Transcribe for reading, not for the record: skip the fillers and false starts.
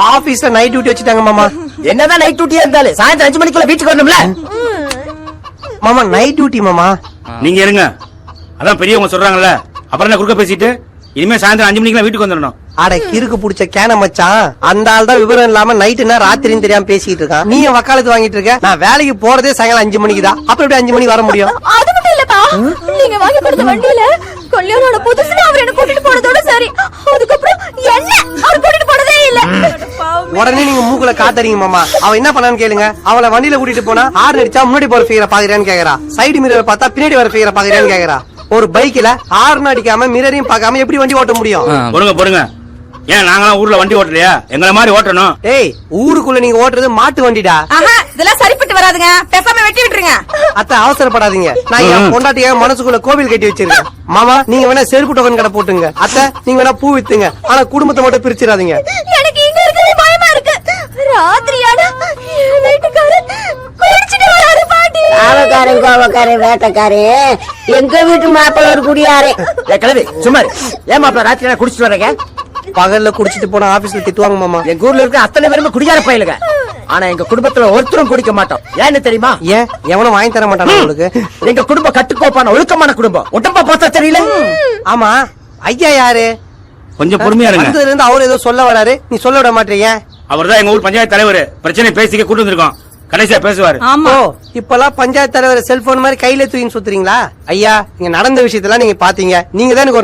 ஆபீஸ்ல night duty வச்சுட்டாங்க மாமா. என்னதான் நைட் டியூட்டியா இருந்தாலும் சாயந்தரம் 5 மணிக்குள்ள வீட்டுக்கு வரணும்ல. மாமா நைட் டியூட்டி மாமா. நீங்க இருங்க, அதான் பெரியவங்க சொல்றாங்கல்ல, அப்புறம் என்ன குறுக்க பேசிட்டு. இனிமே சாயந்தரம் 5 மணிக்கு வீட்டுக்கு வந்துடணும். அட கிறுக்கு புடிச்ச கேன மச்சான், அந்த ஆள் தான் விவரம் இல்லாம நைட்டுனா ராத்திரின்னு தெரியாம பேசிட்டு இருக்கான். நீ வக்காலத்து வாங்கிட்டு இருக்க. நான் வேலைக்கு போறதே சாயங்காலம் 5 மணிக்கு தான். அப்புறம் எப்படி 5 மணிக்கு வர முடியும்? அது மட்டும் இல்லப்பா, நீங்க வாங்கி கொடுத்த வண்டியில கல்யாணோட புதுசுல அவர் என்ன கூட்டிட்டு போனதோட சரி, அதுக்கப்புறம் என்ன அவர் கூட்டிட்டு போனதே இல்ல. உடனே நீங்க மூக்குல காத்தறீங்க மாமா. அவ என்ன பண்ணான்னு கேளுங்க. அவளை வண்டியில கூட்டிட்டு போனா ஹார்ன் அடிச்சா முன்னாடி போற ஃபிகரை பாக்குறேன்னு கேக்குறா. சைடு மிரர் பார்த்தா பின்னாடி வர ஃபிகரை பாக்குறேன்னு கேக்குறா. ஒரு பைக்ல ஹார்ன் அடிக்காம மிரரையும் பார்க்காம எப்படி வண்டி ஓட்ட முடியும்? பொறுங்க. ஏன் நாங்களாம் ஊர்ல வண்டி ஓட்டலையா? எங்களை மாதிரி ஓட்டணும். ஏய், ஊருக்குள்ள நீங்க ஓட்டுறது மாட்டு வண்டிடா. இதெல்லாம் சரிப்பட்டு வராதுங்க, பேசாம வெட்டி விட்டுருங்க. அத்த அவசரப்படாதீங்க. நான் என் பொண்டாட்டியாக மனசுக்குள்ள கோவில் கட்டி வச்சிருக்கேன். மாமா நீங்க வேணா செருப்பு டோக்கன் கடை போட்டுங்க. அத்த நீங்க வேணா பூ வித்துங்க. ஆனா குடும்பத்தை மட்டும் பிரிச்சிடாதீங்க. எனக்கு இங்க இருக்கிறது பயமா இருக்கு. ராத்திரியானா வீட்டுக்காரர் குடிச்சிட்டு வராரு பாட்டி. ஆவக்காரன் கோவக்காரன் வேட்டக்காரன் எங்க வீட்டு மாப்பிள்ள ஒரு குடியாரு. கிளவி சும்மா ஏன் மாப்பிள்ள ராத்திரி குடிச்சிட்டு வரீங்க? பகல்ல குடிச்சிட்டு போனா ஆபீஸ்ல திட்டுவாங்க மாமா. எங்க ஊர்ல இருக்க அத்தனை பேருமே குடியார பயிலுங்க. ஆனா எங்க குடும்பத்துல ஒருத்தரும் குடிக்க மாட்டோம். ஏன்னு தெரியுமா? ஏன் எவனும் வாங்கி தர மாட்டானா உங்களுக்கு? எங்க குடும்பம் கட்டுக்கோப்பான ஒழுக்கமான குடும்பம். உடம்பா பார்த்தா தெரியல. ஆமா, ஐயா யாரு? கொஞ்சம் பொறுமையா இருங்க. வந்ததுல இருந்து அவர் ஏதோ சொல்ல வராரு, நீ சொல்ல விட மாட்டீங்க. அவர் தான் எங்க ஊர் பஞ்சாயத்து தலைவர். பிரச்சனை பேசிக்க கூட்டு வந்திருக்கோம். கடைசியா பேசுவாரு. ஓ, இப்பெல்லாம் பஞ்சாயத்து தலைவர் செல்போன் மாதிரி கையில தூக்கின்னு சுத்துறீங்களா? ஐயா, இங்க நடந்த விஷயத்தெல்லாம் நீங்க பாத்தீங்க. நீங்க தான் எனக்கு ஒரு